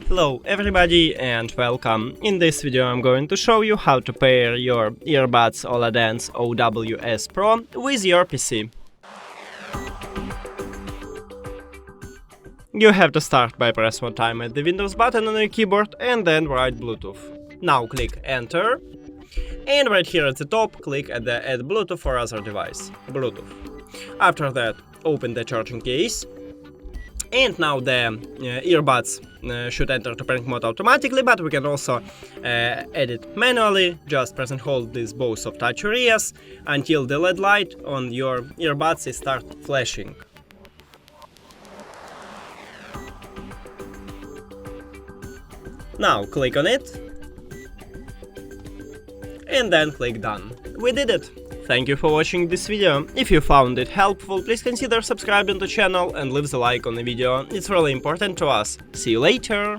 Hello everybody and welcome. In this video I'm going to show you how to pair your earbuds Oladance OWS Pro with your PC. You have to start by press one time at the Windows button on your keyboard and then write Bluetooth. Now click Enter, and right here at the top click at the Add Bluetooth for other device, Bluetooth. After that open the charging case. And now the earbuds should enter to pairing mode automatically, but we can also add it manually. Just press and hold these both of touch areas until the LED light on your earbuds is start flashing. Now click on it and then click Done. We did it! Thank you for watching this video. If you found it helpful, please consider subscribing to the channel and leave the like on the video. It's really important to us. See you later!